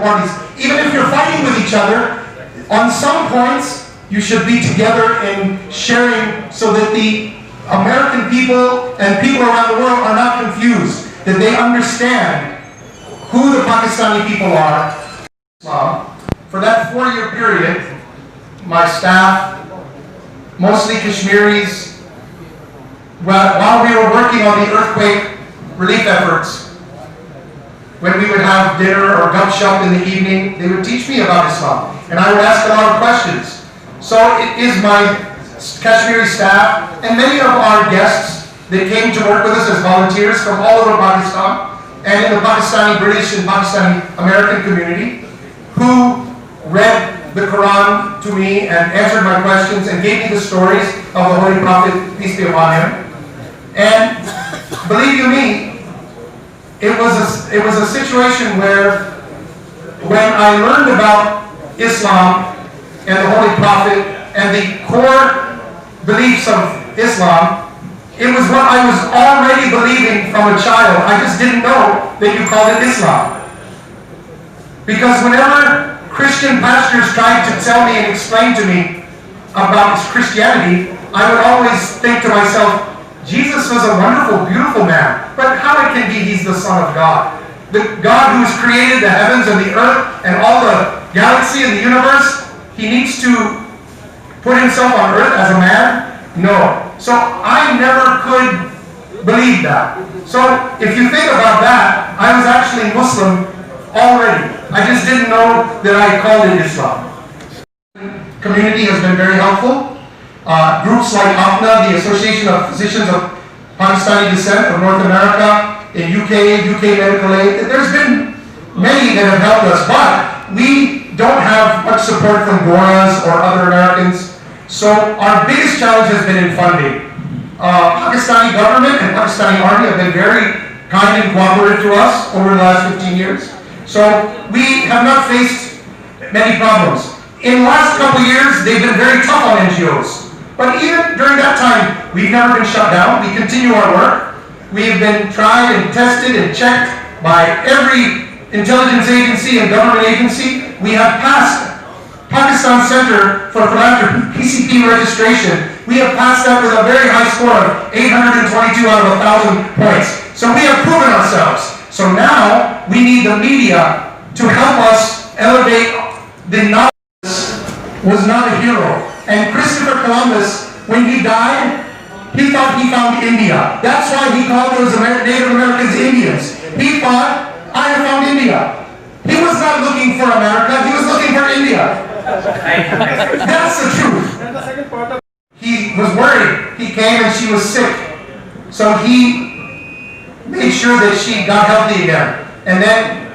parties. Even if you're fighting with each other, on some points, you should be together in sharing so that the American people and people around the world are not confused, that they understand who the Pakistani people are. For that 4-year period, my staff, mostly Kashmiris, while we were working on the earthquake relief efforts, when we would have dinner or gupshup in the evening, they would teach me about Islam, and I would ask a lot of questions. So it is my Kashmiri staff and many of our guests that came to work with us as volunteers from all over Pakistan and in the Pakistani British and Pakistani American community who read the Quran to me and answered my questions and gave me the stories of the Holy Prophet, peace be upon him. And believe you me, it was a situation where when I learned about Islam and the Holy Prophet and the core beliefs of Islam, it was what I was already believing from a child. I just didn't know that you called it Islam. Because whenever Christian pastors tried to tell me and explain to me about Christianity, I would always think to myself, Jesus was a wonderful, beautiful man, but how it can be he's the Son of God? The God who's created the heavens and the earth and all the galaxy and the universe, he needs to put himself on earth as a man? No. So I never could believe that. So if you think about that, I was actually Muslim already. I just didn't know that I called it Islam. Community has been very helpful. Groups like APNA, the Association of Physicians of Pakistani Descent of North America, in UK Medical Aid, there's been many that have helped us, but we don't have much support from Goras or other Americans. So our biggest challenge has been in funding. Pakistani government and Pakistani Army have been very kind and cooperative to us over the last 15 years. So we have not faced many problems. In the last couple of years, they've been very tough on NGOs. But even during that time, we've never been shut down. We continue our work. We have been tried and tested and checked by every intelligence agency and government agency. We have passed Pakistan Center for Philanthropy, PCP registration. We have passed that with a very high score of 822 out of 1,000 points. So we have proven ourselves. So now we need the media to help us elevate the knowledge. Was not a hero. And Christopher Columbus, when he died, he thought he found India. That's why he called those Native Americans Indians. He thought, I have found India. He was not looking for America, he was looking for India. That's the truth. He was worried. He came and she was sick. So he made sure that she got healthy again. And then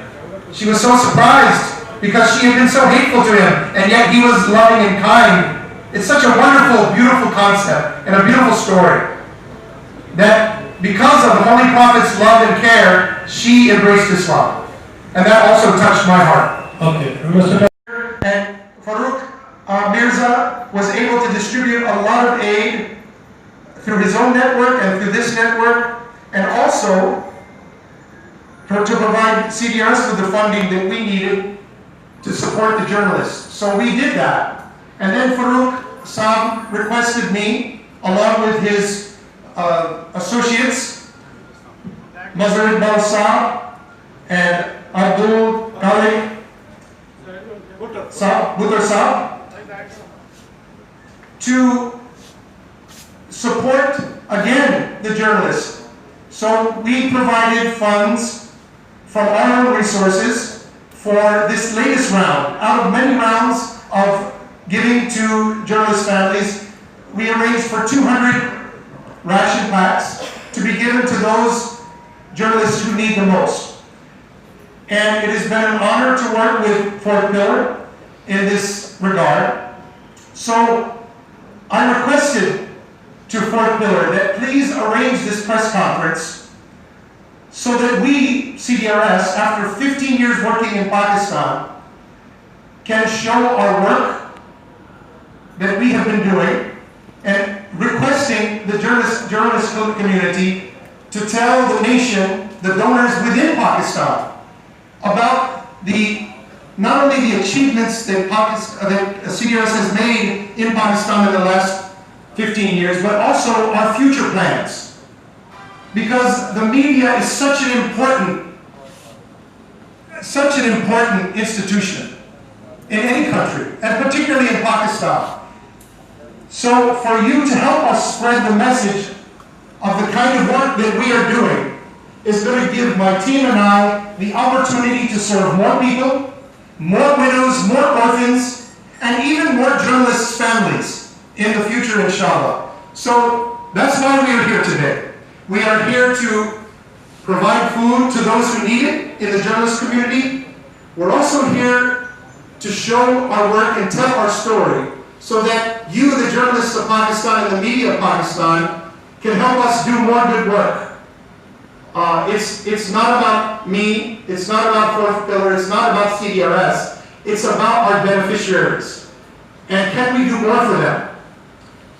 she was so surprised because she had been so hateful to him, and yet he was loving and kind. It's such a wonderful, beautiful concept and a beautiful story that because of the Holy Prophet's love and care, she embraced Islam. And that also touched my heart. Okay. And Farooq Mirza was able to distribute a lot of aid through his own network and through this network, and also to provide CDRS with the funding that we needed to support the journalists. So we did that. And then Farooq Saab requested me, along with his associates, Mazhar Iqbal Saab and Abdul Khalid Saab, to support, again, the journalists. So we provided funds from our own resources for this latest round. Out of many rounds of giving to journalist families, we arranged for 200 ration packs to be given to those journalists who need the most. And it has been an honor to work with Fort Miller in this regard. So I requested to Fort Miller that please arrange this press conference so that we, CDRS, after 15 years working in Pakistan, can show our work that we have been doing and requesting the journalist community to tell the nation, the donors within Pakistan, about the not only the achievements that CDRS has made in Pakistan in the last 15 years, but also our future plans. Because the media is such an important institution in any country, and particularly in Pakistan. So for you to help us spread the message of the kind of work that we are doing is going to give my team and I the opportunity to serve more people, more widows, more orphans, and even more journalists' families in the future, inshallah. So that's why we are here today. We are here to provide food to those who need it in the journalist community. We're also here to show our work and tell our story so that you, the journalists of Pakistan and the media of Pakistan, can help us do more good work. It's not about me, it's not about Fourth Pillar, it's not about CDRS, it's about our beneficiaries. And can we do more for them?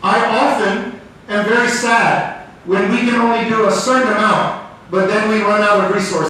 I often am very sad when we can only do a certain amount, but then we run out of resources.